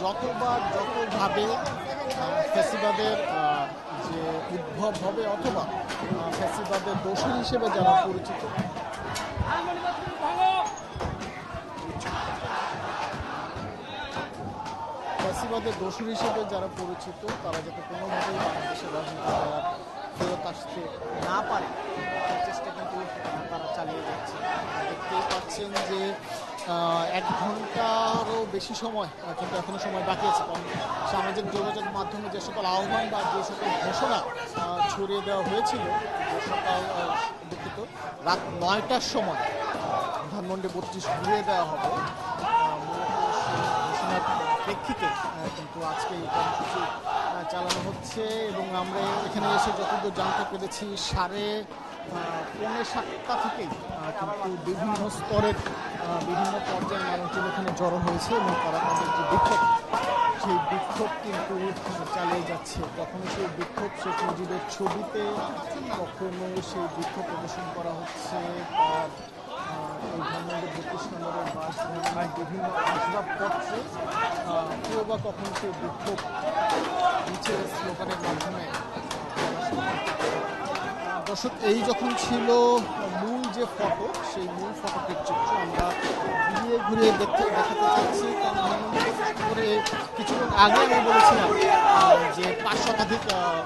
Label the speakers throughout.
Speaker 1: যতবার যতভাবে ফ্যাসিবাদের যে উদ্ভব হবে অথবা ফ্যাসিবাদের দোষী হিসেবে যারা পরিচিত, ফ্যাসিবাদের দোষী হিসেবে যারা পরিচিত তারা যাতে কোনোভাবেই বাংলাদেশের রাজনীতি ফেরত আসতে না পারে সেই চেষ্টা কিন্তু তারা চালিয়ে যাচ্ছে। দেখতেই পাচ্ছেন যে 1 ঘন্টারও বেশি সময় কিন্তু এখনো সময় বাকি আছে, কারণ সামাজিক যোগাযোগ মাধ্যমে যে সকল আহ্বান বা যে সকল ঘোষণা ছড়িয়ে দেওয়া হয়েছিল যে সকাল দুঃখিত রাত 9টার সময় ধানমন্ডি 32 ঘুরিয়ে দেওয়া হবে, ঘোষণার প্রেক্ষিতে কিন্তু আজকে এই কর্মসূচি চালানো হচ্ছে। এবং আমরা এখানে এসে যতদূর জানতে পেরেছি 6:45 থেকেই কিন্তু বিভিন্ন স্তরের বিভিন্ন পর্যায়ের মানুষজন এখানে জড়ো হয়েছে এবং তারা তাদের যে বিক্ষোভ সেই বিক্ষোভ কিন্তু চালিয়ে যাচ্ছে। কখনো সেই বিক্ষোভ শেখ মুজিবের ছবিতে, কখনো সেই বিক্ষোভ প্রদর্শন করা হচ্ছে তার এই ধানমন্ডি 32 নম্বরের বাসভবনের বিভিন্ন আসবাবপত্রে, কেউ বা কখনো সেই বিক্ষোভ মিছিল স্লোগানের মাধ্যমে। দর্শক, এই যখন ছিল মূল যে ফটো, সেই মূল ফটোটির চিত্র আমরা ঘুরিয়ে ঘুরিয়ে দেখাতে চাচ্ছি। কারণ করে কিছুক্ষণ আগে আমি বলেছিলাম যে 5 শতাধিক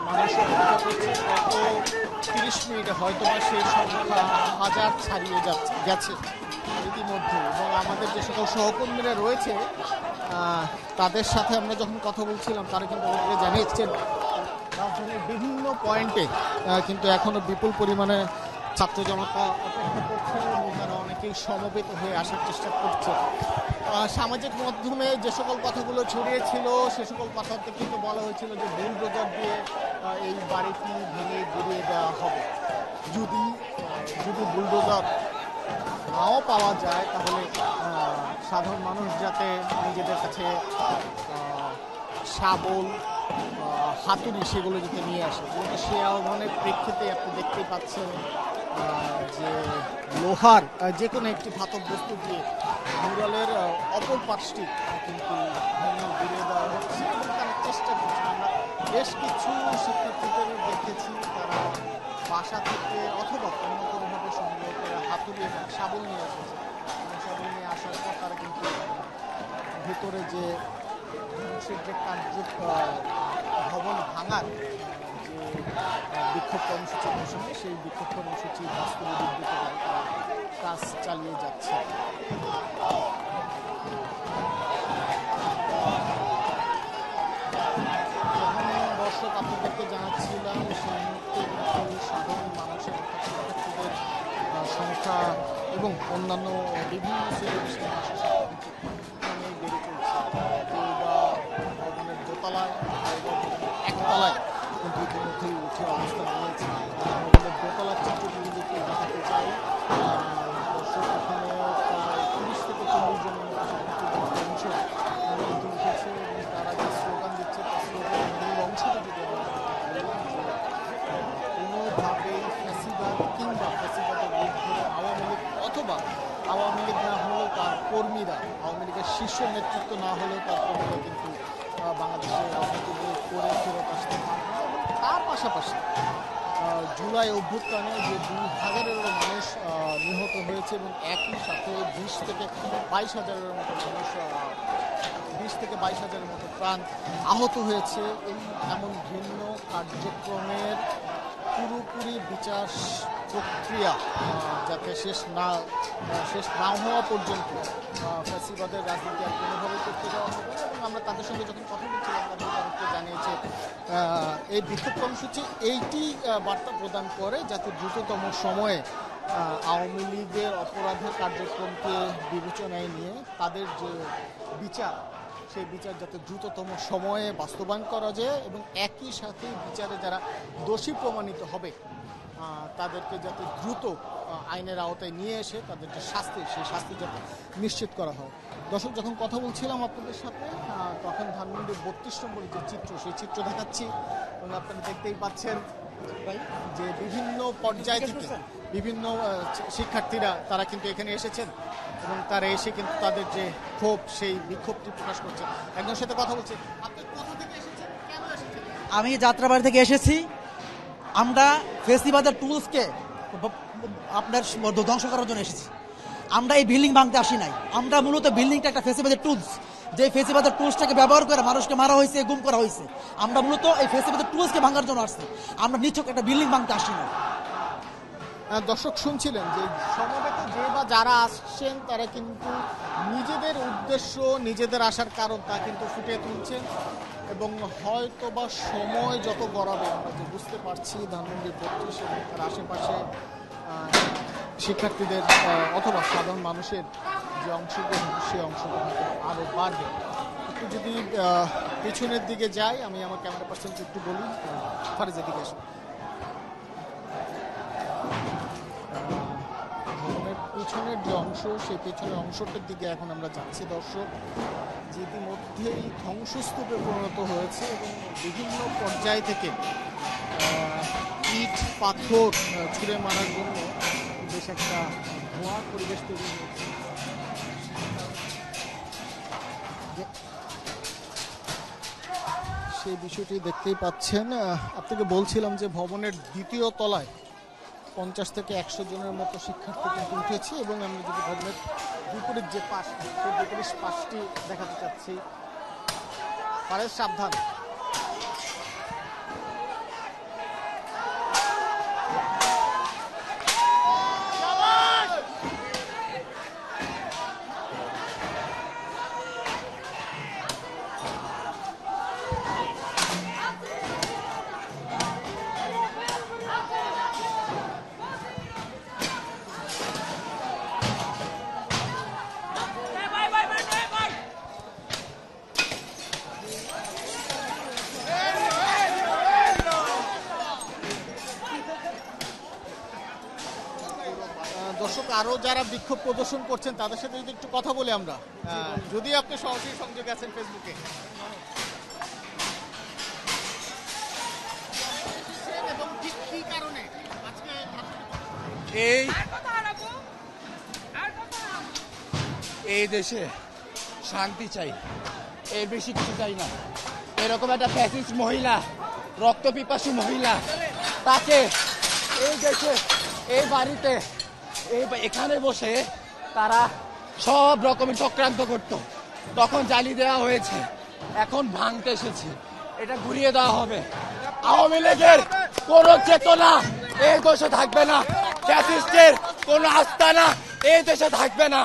Speaker 1: মানুষ অপেক্ষা করছে, গত 30 মিনিটে হয়তো বা সেই সংখ্যা 1000 ছাড়িয়ে গেছে ইতিমধ্যে। এবং আমাদের যে সকল সহকর্মীরা রয়েছে তাদের সাথে আমরা যখন কথা বলছিলাম তারা কিন্তু আমাদেরকে জানিয়েছেন রাজধানীর বিভিন্ন পয়েন্টে কিন্তু এখনো বিপুল পরিমাণে ছাত্র জনতা অপেক্ষা করছে এবং তারা অনেকেই সমবেত হয়ে আসার চেষ্টা করছে। সামাজিক মাধ্যমে যে সকল কথাগুলো ছড়িয়েছিল সে সকল কথাতে কিন্তু বলা হয়েছিল যে বুলডোজার দিয়ে এই বাড়িটি ভেঙে গুঁড়িয়ে দেওয়া হবে। যদি বুলডোজার নাও পাওয়া যায় তাহলে সাধারণ মানুষ যাতে নিজেদের কাছে শাবল হাতুড়ি সেগুলো যাতে নিয়ে আসে। যেহেতু সে আহ্বানের প্রেক্ষিতে আপনি দেখতে পাচ্ছেন যে লোহার যে কোনো একটি ধাতব বস্তু দিয়ে মুরালের অপর পাশটি কিন্তু ভেঙে গুঁড়িয়ে দেওয়া হচ্ছে এবং তারা চেষ্টা করছে। আমরা বেশ কিছু শিক্ষার্থীদের দেখেছি তারা বাসা থেকে অথবা অন্য কোনোভাবে সংগ্রহ করে হাতুড়ি এবং শাবল নিয়ে এসেছে। শাবল নিয়ে আসার পর তারা কিন্তু ভেতরে যে ধ্বংসের যে ভবন ভাঙার যে বিক্ষোভ কর্মসূচি ঘোষণা, সেই বিক্ষোভ কর্মসূচি বাস্তবে বিদ্যুৎ কাজ চালিয়ে যাচ্ছে। দর্শক আপনাদেরকে জানাচ্ছিলাম সেই মুহূর্তে সাধারণ মানুষের শিক্ষার্থীদের সংখ্যা এবং অন্যান্য বিভিন্ন শ্রেণীর মানুষের বেড়ে চলছে। কেউ বা ভবনের দোতলায়, একতলায় কিন্তু ইতিমধ্যেই উঠে অবস্থান নিয়েছে। ভবনের দোতলার চিত্রগুলি যদি দেখাতে চাই, দর্শক এখানে প্রায় 30 থেকে 40 জনের মতো শিক্ষার্থীদের অংশ কিন্তু উঠেছে এবং তারা যে স্লোগান দিচ্ছে তার স্লোগানের মূল অংশটা যদি আমরা কোনোভাবেই ফ্যাসিবাদ কিংবা ফ্যাসিবাদের বিরুদ্ধে আওয়ামী লীগ অথবা আওয়ামী লীগ না হলেও তার কর্মীরা, আওয়ামী লীগের শীর্ষ নেতৃত্ব না হলেও তার কর্মীরা কিন্তু বাংলাদেশের রাজনীতি করে ফেরত আসতে পারবে। তার পাশাপাশি জুলাই অভ্যুত্থানে যে 2000-এরও মানুষ নিহত হয়েছে এবং একই সাথে 20 থেকে 22,000-এর মতো মানুষ 20 থেকে 22,000-এর মতো প্রাণ আহত হয়েছে। এই এমন ভিন্ন কার্যক্রমের পুরোপুরি বিচার প্রক্রিয়া যাতে শেষ না হওয়া পর্যন্ত ফ্যাসিবাদের রাজনীতি আর কোনোভাবে করতে দেওয়া হবে। এবং আমরা তাদের সঙ্গে যখন কথা বলছিলাম তাদেরকে জানিয়েছে এই বিক্ষোভ কর্মসূচি এইটি বার্তা প্রদান করে যাতে দ্রুততম সময়ে আওয়ামী লীগের অপরাধের কার্যক্রমকে বিবেচনায় নিয়ে তাদের যে বিচার, সেই বিচার যাতে দ্রুততম সময়ে বাস্তবায়ন করা যায় এবং একই সাথে বিচারে যারা দোষী প্রমাণিত হবে তাদেরকে যাতে দ্রুত আইনের আওতায় নিয়ে এসে তাদের যে শাস্তি, সেই শাস্তি যাতে নিশ্চিত করা হয়। দর্শক, যখন কথা বলছিলাম আপনাদের সাথে তখন ধানমন্ডি 32 নম্বরের যে চিত্র, সেই চিত্র দেখাচ্ছি এবং আপনারা দেখতেই পাচ্ছেন যে বিভিন্ন পর্যায় থেকে বিভিন্ন শিক্ষার্থীরা তারা কিন্তু এখানে এসেছেন এবং তারা এসে কিন্তু তাদের যে ক্ষোভ সেই বিক্ষোভটি প্রকাশ করছে। একজনের সাথে কথা বলছে। আপনি কোথা থেকে এসেছেন, কেন এসেছেন?
Speaker 2: আমি যাত্রাবাড়ি থেকে এসেছি। আমরা ফেস্টিভালের টুলসকে আপনার ধ্বংস করার জন্য এসেছি। আমরা এই বিল্ডিং ভাঙতে আসি নাই। আমরা মূলত বিল্ডিংটা একটা ফেস্টিভালের টুলস, যে ফেস্টিভালের টুলসটাকে ব্যবহার করে মানুষকে মারা হয়েছে, গুম করা হয়েছে। আমরা মূলত এই ফেস্টিভালের টুলসকে ভাঙার জন্য আসছি। আমরা নিছক একটা বিল্ডিং ভাঙতে আসি না।
Speaker 1: দর্শক শুনছিলেন যে সমবেত যে বা যারা আসছেন তারা কিন্তু নিজেদের উদ্দেশ্য, নিজেদের আসার কারণ তা কিন্তু ফুটিয়ে তুলছেন এবং হয়তো বা সময় যত গড়াবে আমরা যে বুঝতে পারছি ধানমন্ডি 32 এবং তার আশেপাশে শিক্ষার্থীদের অথবা সাধারণ মানুষের যে অংশগ্রহণ সেই অংশগ্রহণ আরও বাড়বে। একটু যদি পেছনের দিকে যাই, আমি আমার ক্যামেরা পার্সনকে একটু বলি ফারিজের দিকে আসুন। ভবনের পিছনের যে অংশ সেই পেছনের অংশটার দিকে এখন আমরা যাচ্ছি। দর্শক, যে ইতিমধ্যেই ধ্বংসস্তূপে পরিণত হয়েছে এবং বিভিন্ন পর্যায় থেকে ইট পাথর ছুঁড়ে মারার জন্য বেশ একটা ধোঁয়ার পরিবেশ তৈরি হয়েছে। সেই বিষয়টি দেখতেই পাচ্ছেন। আপনাকে বলছিলাম যে ভবনের দ্বিতীয় তলায় 50 থেকে 100 জনের মতো শিক্ষার্থী কিন্তু উঠেছে এবং আমরা যদি ভবনের বিপরীত যে পাশ সেই বিপরীত পাশটি দেখাতে চাচ্ছি। পারের সাবধান। দর্শক, আরো যারা বিক্ষোভ প্রদর্শন করছেন তাদের সাথে যদি একটু কথা বলি আমরা, যদি আপনি সরাসরি সংযোগে আছেন ফেসবুকে।
Speaker 3: এই দেশে শান্তি চাই, এর বেশি কিছু চাই না। এরকম একটা ফ্যাসিস্ট মহিলা, রক্তপিপাসু মহিলা, তাকে এই দেশে এই বাড়িতে এখানে বসে তারা সব রকমের চক্রান্ত করত, তখন জ্বালিয়ে দেওয়া হয়েছে, এখন ভাঙতে এসেছে, এটা ঘুরিয়ে দেওয়া হবে। আওয়ামী লীগের কোন চেতনা এই দেশে থাকবে না, ফ্যাসিস্টের কোন আস্তানা এই দেশে থাকবে না।